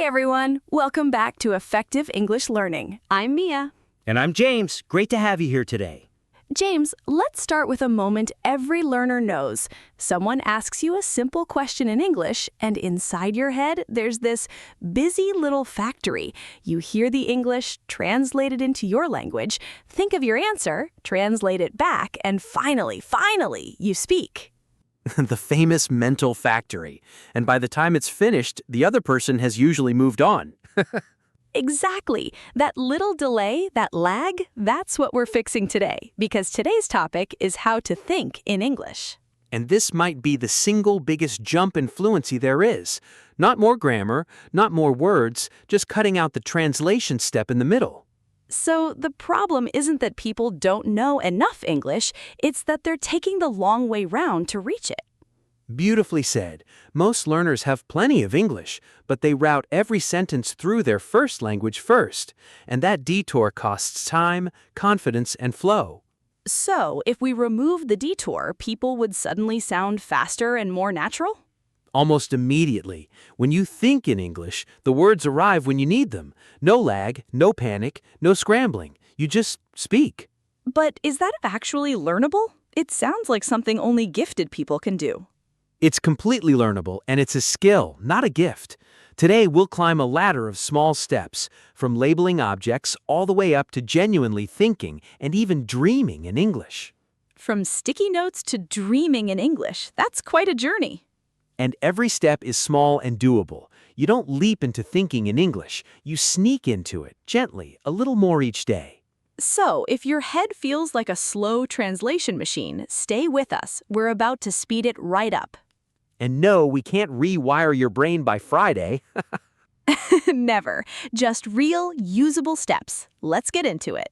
Hey everyone, welcome back to Effective English Learning. I'm Mia. And I'm James. Great to have you here today. James, let's start with a moment every learner knows. Someone asks you a simple question in English, and inside your head, there's this busy little factory. You hear the English, translate it into your language, think of your answer, translate it back, and finally, you speak. The famous mental factory. And by the time it's finished, the other person has usually moved on. Exactly. That little delay, that lag, that's what we're fixing today, because today's topic is how to think in English. And this might be the single biggest jump in fluency there is. Not more grammar, not more words, just cutting out the translation step in the middle. So the problem isn't that people don't know enough English, it's that they're taking the long way round to reach it. Beautifully said. Most learners have plenty of English, but they route every sentence through their first language first. And that detour costs time, confidence, and flow. So if we remove the detour, people would suddenly sound faster and more natural? Almost immediately. When you think in English, the words arrive when you need them. No lag, no panic, no scrambling. You just speak. But is that actually learnable? It sounds like something only gifted people can do. It's completely learnable, and it's a skill, not a gift. Today, we'll climb a ladder of small steps, from labeling objects all the way up to genuinely thinking and even dreaming in English. From sticky notes to dreaming in English, that's quite a journey. And every step is small and doable. You don't leap into thinking in English. You sneak into it, gently, a little more each day. So, if your head feels like a slow translation machine, stay with us. We're about to speed it right up. And no, we can't rewire your brain by Friday. Never. Just real, usable steps. Let's get into it.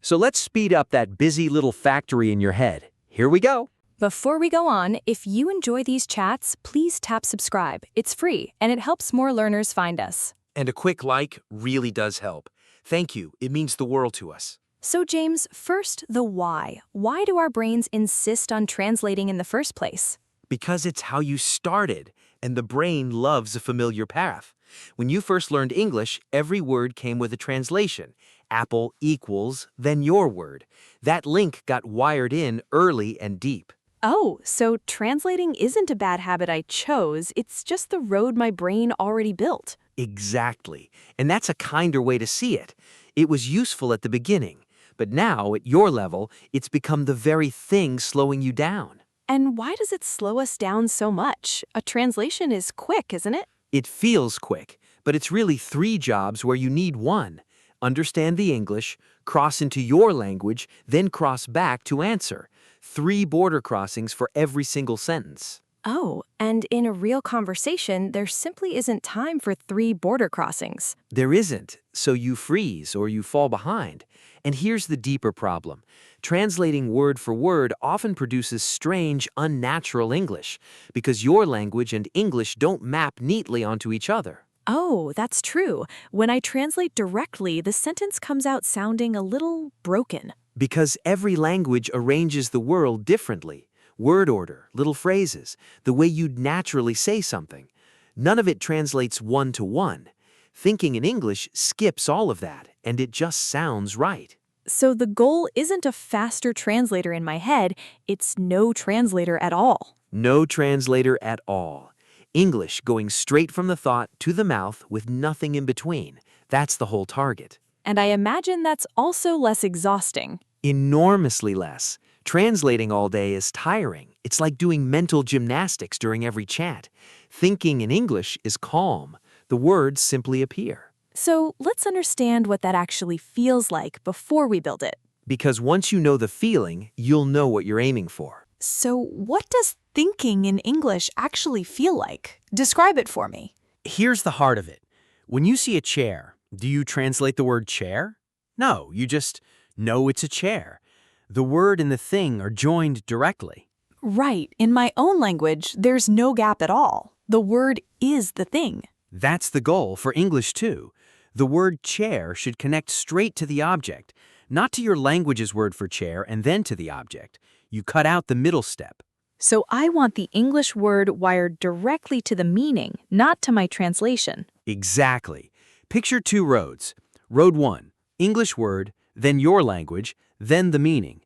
So let's speed up that busy little factory in your head. Here we go. Before we go on, if you enjoy these chats, please tap subscribe. It's free, and it helps more learners find us. And a quick like really does help. Thank you. It means the world to us. So James, first, the why. Why do our brains insist on translating in the first place? Because it's how you started, and the brain loves a familiar path. When you first learned English, every word came with a translation. Apple equals, then your word. That link got wired in early and deep. Oh, so translating isn't a bad habit I chose, it's just the road my brain already built. Exactly. And that's a kinder way to see it. It was useful at the beginning, but now, at your level, it's become the very thing slowing you down. And why does it slow us down so much? A translation is quick, isn't it? It feels quick, but it's really 3 jobs where you need 1. Understand the English, cross into your language, then cross back to answer. 3 border crossings for every single sentence. Oh, and in a real conversation, there simply isn't time for 3 border crossings. There isn't, so you freeze or you fall behind. And here's the deeper problem. Translating word for word often produces strange, unnatural English, because your language and English don't map neatly onto each other. Oh, that's true. When I translate directly, the sentence comes out sounding a little broken. Because every language arranges the world differently. Word order, little phrases, the way you'd naturally say something. None of it translates one-to-one. Thinking in English skips all of that, and it just sounds right. So the goal isn't a faster translator in my head, it's no translator at all. No translator at all. English going straight from the thought to the mouth with nothing in between. That's the whole target. And I imagine that's also less exhausting. Enormously less. Translating all day is tiring. It's like doing mental gymnastics during every chat. Thinking in English is calm. The words simply appear. So let's understand what that actually feels like before we build it. Because once you know the feeling, you'll know what you're aiming for. So what does thinking in English actually feel like? Describe it for me. Here's the heart of it. When you see a chair, do you translate the word chair? No, you just know it's a chair. The word and the thing are joined directly. Right. In my own language, there's no gap at all. The word is the thing. That's the goal for English too. The word chair should connect straight to the object, not to your language's word for chair and then to the object. You cut out the middle step. So I want the English word wired directly to the meaning, not to my translation. Exactly. Picture two roads. Road 1, English word, then your language, then the meaning.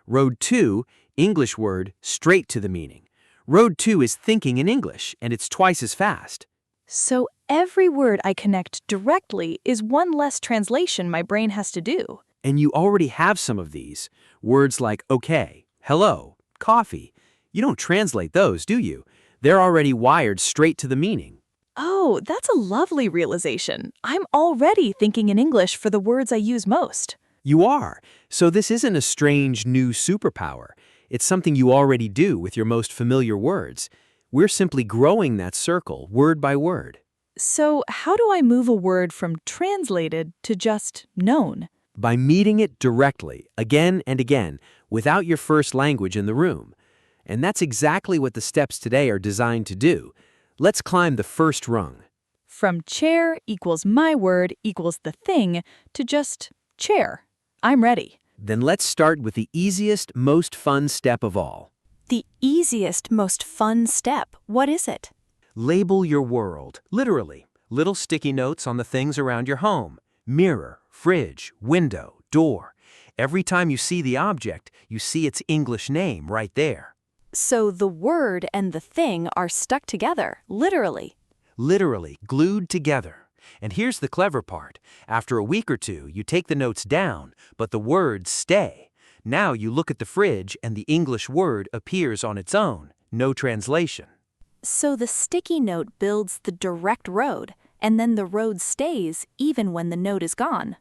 Road 2, English word, straight to the meaning. Road 2 is thinking in English, and it's twice as fast. So every word I connect directly is one less translation my brain has to do. And you already have some of these. Words like okay, hello, coffee. You don't translate those, do you? They're already wired straight to the meaning. Oh, that's a lovely realization. I'm already thinking in English for the words I use most. You are. So this isn't a strange new superpower. It's something you already do with your most familiar words. We're simply growing that circle word by word. So how do I move a word from translated to just known? By meeting it directly, again and again, without your first language in the room. And that's exactly what the steps today are designed to do. Let's climb the first rung. From chair equals my word equals the thing to just chair. I'm ready. Then let's start with the easiest, most fun step of all. The easiest, most fun step. What is it? Label your world, literally. Little sticky notes on the things around your home. Mirror, fridge, window, door. Every time you see the object, you see its English name right there. So the word and the thing are stuck together, literally. Literally, glued together. And here's the clever part. After a week or two, you take the notes down, but the words stay. Now you look at the fridge and the English word appears on its own. No translation. So the sticky note builds the direct road, and then the road stays even when the note is gone.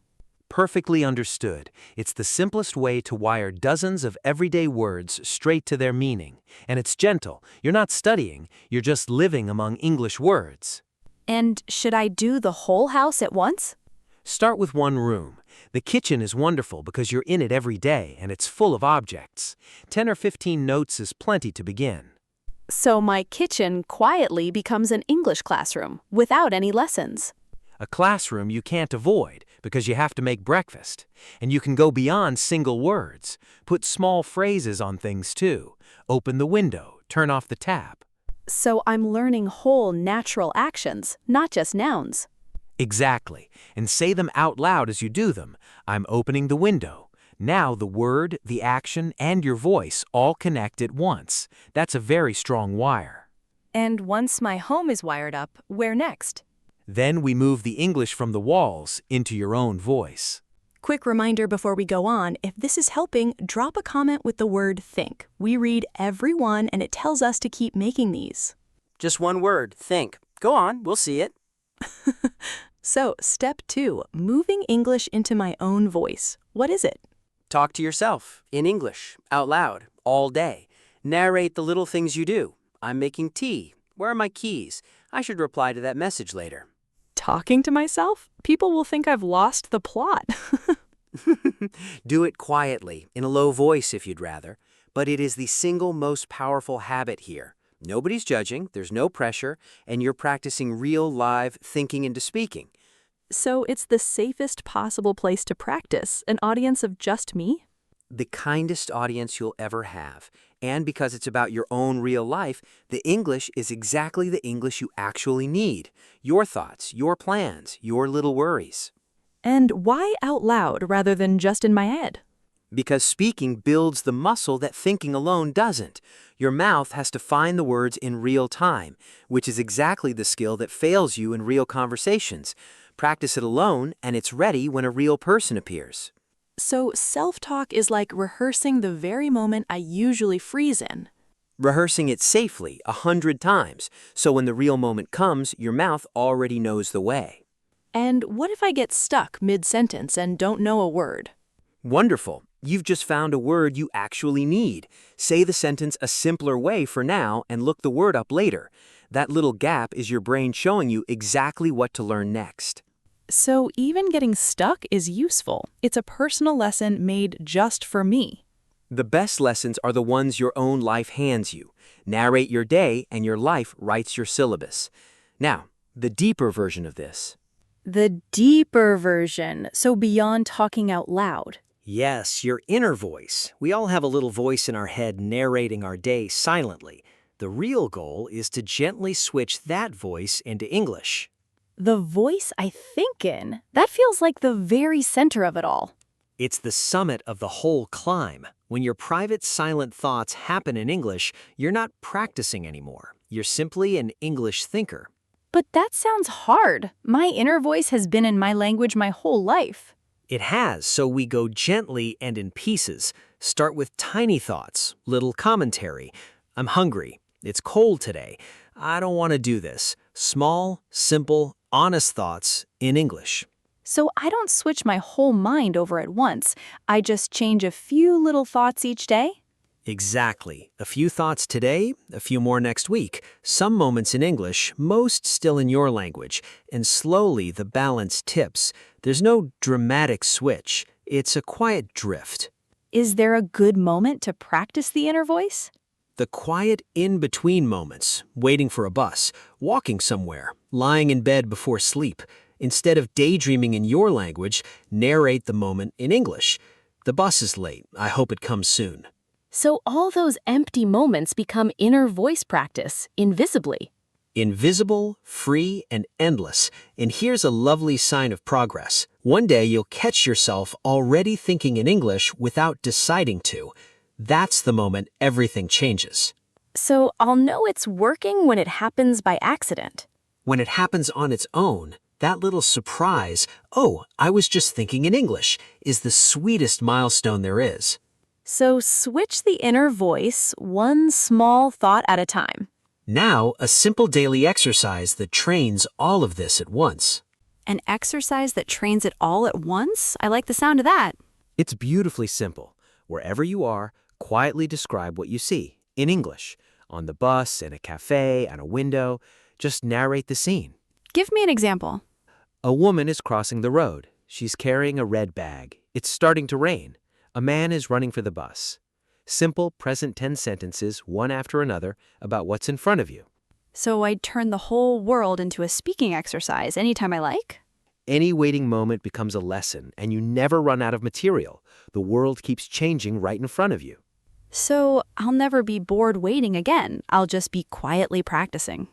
Perfectly understood. It's the simplest way to wire dozens of everyday words straight to their meaning. And it's gentle. You're not studying, you're just living among English words. And should I do the whole house at once? Start with one room. The kitchen is wonderful because you're in it every day and it's full of objects. 10 or 15 notes is plenty to begin. So my kitchen quietly becomes an English classroom without any lessons. A classroom you can't avoid because you have to make breakfast. And you can go beyond single words. Put small phrases on things too. Open the window, turn off the tap. So I'm learning whole natural actions, not just nouns. Exactly. And say them out loud as you do them. I'm opening the window. Now the word, the action, and your voice all connect at once. That's a very strong wire. And once my home is wired up, where next? Then we move the English from the walls into your own voice. Quick reminder before we go on, if this is helping, drop a comment with the word think. We read every one and it tells us to keep making these. Just one word, think. Go on, we'll see it. So, step 2, moving English into my own voice. What is it? Talk to yourself, in English, out loud, all day. Narrate the little things you do. I'm making tea. Where are my keys? I should reply to that message later. Talking to myself? People will think I've lost the plot. Do it quietly, in a low voice if you'd rather. But it is the single most powerful habit here. Nobody's judging, there's no pressure, and you're practicing real, live thinking into speaking. So it's the safest possible place to practice, an audience of just me? The kindest audience you'll ever have. And because it's about your own real life, the English is exactly the English you actually need. Your thoughts, your plans, your little worries. And why out loud rather than just in my head? Because speaking builds the muscle that thinking alone doesn't. Your mouth has to find the words in real time, which is exactly the skill that fails you in real conversations. Practice it alone, and it's ready when a real person appears. So self-talk is like rehearsing the very moment I usually freeze in. Rehearsing it safely 100 times, so when the real moment comes, your mouth already knows the way. And what if I get stuck mid-sentence and don't know a word? Wonderful. You've just found a word you actually need. Say the sentence a simpler way for now and look the word up later. That little gap is your brain showing you exactly what to learn next. So even getting stuck is useful. It's a personal lesson made just for me. The best lessons are the ones your own life hands you. Narrate your day and your life writes your syllabus. Now, the deeper version of this. The deeper version, so beyond talking out loud. Yes, your inner voice. We all have a little voice in our head narrating our day silently. The real goal is to gently switch that voice into English. The voice I think in, that feels like the very center of it all. It's the summit of the whole climb. When your private silent thoughts happen in English, you're not practicing anymore. You're simply an English thinker. But that sounds hard. My inner voice has been in my language my whole life. It has, so we go gently and in pieces. Start with tiny thoughts, little commentary. I'm hungry. It's cold today. I don't want to do this. Small, simple, honest thoughts in English. So I don't switch my whole mind over at once. I just change a few little thoughts each day. Exactly. A few thoughts today, a few more next week. Some moments in English, most still in your language. And slowly the balance tips. There's no dramatic switch. It's a quiet drift. Is there a good moment to practice the inner voice? The quiet in-between moments, waiting for a bus, walking somewhere, lying in bed before sleep. Instead of daydreaming in your language, narrate the moment in English. The bus is late. I hope it comes soon. So all those empty moments become inner voice practice, invisibly. Invisible, free, and endless. And here's a lovely sign of progress. One day you'll catch yourself already thinking in English without deciding to. That's the moment everything changes. So I'll know it's working when it happens by accident. When it happens on its own, that little surprise, oh, I was just thinking in English, is the sweetest milestone there is. So switch the inner voice one small thought at a time. Now, a simple daily exercise that trains all of this at once. An exercise that trains it all at once? I like the sound of that. It's beautifully simple. Wherever you are, quietly describe what you see, in English, on the bus, in a cafe, on a window. Just narrate the scene. Give me an example. A woman is crossing the road. She's carrying a red bag. It's starting to rain. A man is running for the bus. Simple present tense sentences, one after another, about what's in front of you. So I'd turn the whole world into a speaking exercise anytime I like? Any waiting moment becomes a lesson, and you never run out of material. The world keeps changing right in front of you. So I'll never be bored waiting again. I'll just be quietly practicing.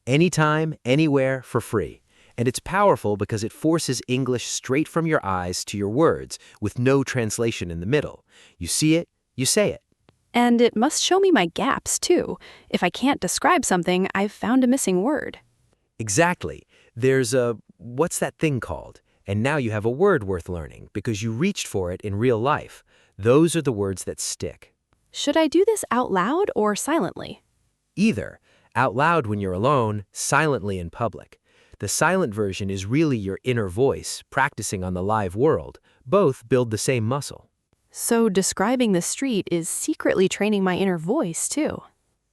Anytime, anywhere, for free. And it's powerful because it forces English straight from your eyes to your words, with no translation in the middle. You see it, you say it. And it must show me my gaps, too. If I can't describe something, I've found a missing word. Exactly. There's a, what's that thing called? And now you have a word worth learning because you reached for it in real life. Those are the words that stick. Should I do this out loud or silently? Either. Out loud when you're alone, silently in public. The silent version is really your inner voice, practicing on the live world. Both build the same muscle. So describing the street is secretly training my inner voice, too.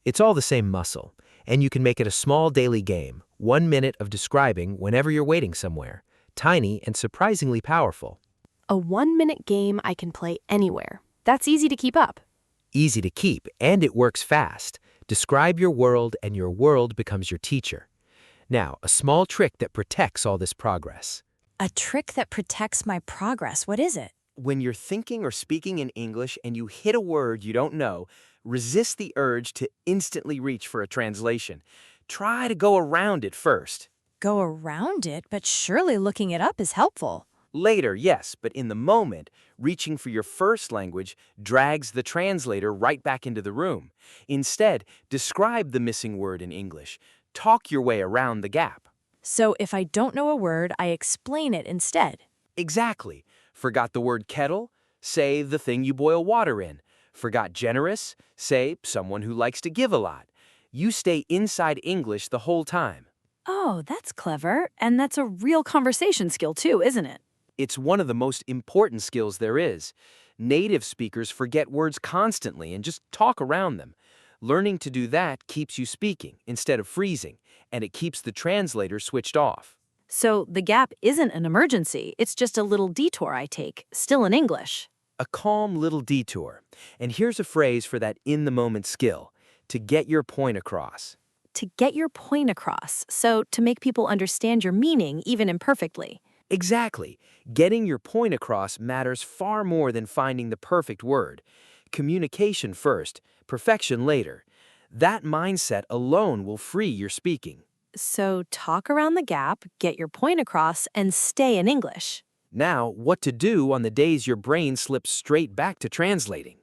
It's all the same muscle, and you can make it a small daily game, 1 minute of describing whenever you're waiting somewhere. Tiny and surprisingly powerful. A 1-minute game I can play anywhere. That's easy to keep up. Easy to keep, and it works fast. Describe your world, and your world becomes your teacher. Now, a small trick that protects all this progress. A trick that protects my progress. What is it? When you're thinking or speaking in English and you hit a word you don't know, resist the urge to instantly reach for a translation. Try to go around it first. Go around it, but surely looking it up is helpful. Later, yes, but in the moment, reaching for your first language drags the translator right back into the room. Instead, describe the missing word in English. Talk your way around the gap. So if I don't know a word, I explain it instead. Exactly. Forgot the word kettle? Say the thing you boil water in. Forgot generous? Say someone who likes to give a lot. You stay inside English the whole time. Oh, that's clever. And that's a real conversation skill too, isn't it? It's one of the most important skills there is. Native speakers forget words constantly and just talk around them. Learning to do that keeps you speaking instead of freezing, and it keeps the translator switched off. So the gap isn't an emergency. It's just a little detour I take, still in English. A calm little detour. And here's a phrase for that in-the-moment skill: to get your point across. To get your point across, so to make people understand your meaning even imperfectly. Exactly. Getting your point across matters far more than finding the perfect word. Communication first, perfection later. That mindset alone will free your speaking. So talk around the gap, get your point across, and stay in English. Now, what to do on the days your brain slips straight back to translating?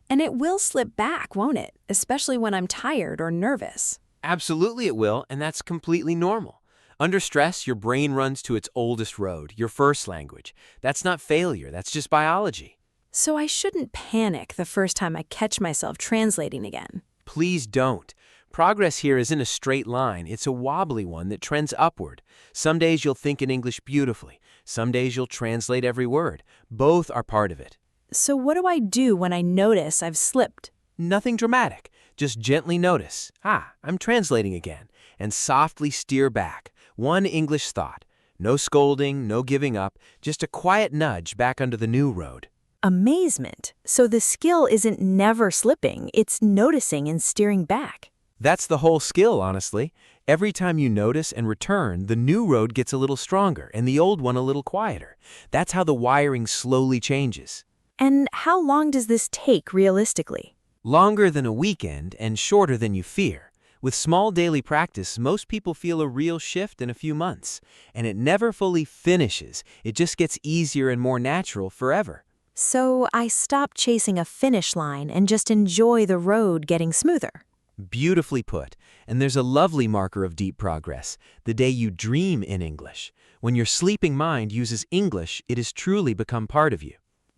And it will slip back, won't it? Especially when I'm tired or nervous. Absolutely it will, and that's completely normal. Under stress, your brain runs to its oldest road, your first language. That's not failure, that's just biology. So I shouldn't panic the first time I catch myself translating again. Please don't. Progress here isn't a straight line, it's a wobbly one that trends upward. Some days you'll think in English beautifully. Some days you'll translate every word. Both are part of it. So what do I do when I notice I've slipped? Nothing dramatic. Just gently notice, I'm translating again, and softly steer back. One English thought. No scolding, no giving up, just a quiet nudge back onto the new road. Amazement. So the skill isn't never slipping, it's noticing and steering back. That's the whole skill, honestly. Every time you notice and return, the new road gets a little stronger and the old one a little quieter. That's how the wiring slowly changes. And how long does this take realistically? Longer than a weekend and shorter than you fear. With small daily practice, most people feel a real shift in a few months. And it never fully finishes. It just gets easier and more natural forever. So I stop chasing a finish line and just enjoy the road getting smoother. Beautifully put. And there's a lovely marker of deep progress, the day you dream in English. When your sleeping mind uses English, it has truly become part of you.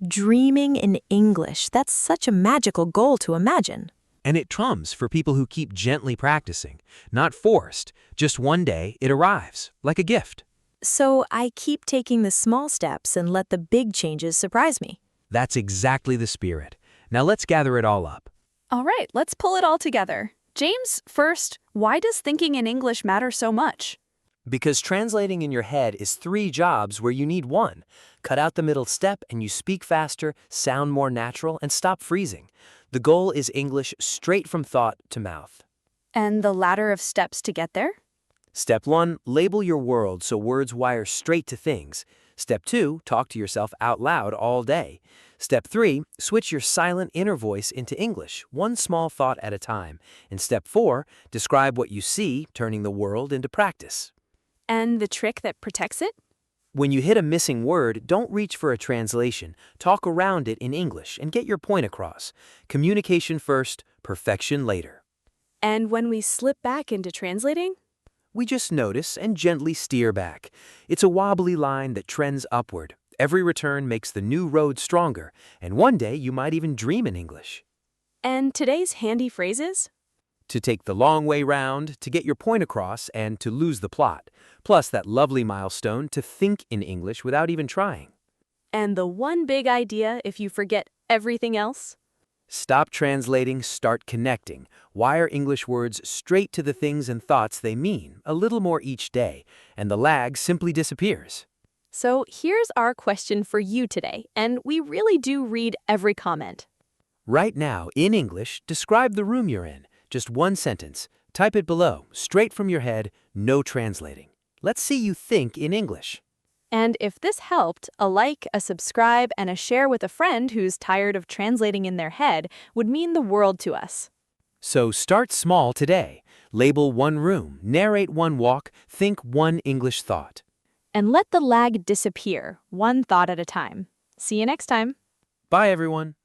Dreaming in English, that's such a magical goal to imagine. And it trumps for people who keep gently practicing, not forced. Just one day, it arrives, like a gift. So I keep taking the small steps and let the big changes surprise me. That's exactly the spirit. Now let's gather it all up. All right, let's pull it all together. James, first, why does thinking in English matter so much? Because translating in your head is 3 jobs where you need 1. Cut out the middle step and you speak faster, sound more natural, and stop freezing. The goal is English straight from thought to mouth. And the ladder of steps to get there? Step 1, label your world so words wire straight to things. Step 2, talk to yourself out loud all day. Step 3, switch your silent inner voice into English, one small thought at a time. And Step 4, describe what you see, turning the world into practice. And the trick that protects it? When you hit a missing word, don't reach for a translation. Talk around it in English and get your point across. Communication first, perfection later. And when we slip back into translating? We just notice and gently steer back. It's a wobbly line that trends upward. Every return makes the new road stronger, and one day you might even dream in English. And today's handy phrases? To take the long way round, to get your point across, and to lose the plot. Plus that lovely milestone to think in English without even trying. And the one big idea if you forget everything else? Stop translating, start connecting. Wire English words straight to the things and thoughts they mean, a little more each day, and the lag simply disappears. So here's our question for you today, and we really do read every comment. Right now, in English, describe the room you're in. Just one sentence. Type it below, straight from your head, no translating. Let's see you think in English. And if this helped, a like, a subscribe, and a share with a friend who's tired of translating in their head would mean the world to us. So start small today. Label one room, narrate one walk, think one English thought. And let the lag disappear, one thought at a time. See you next time. Bye, everyone.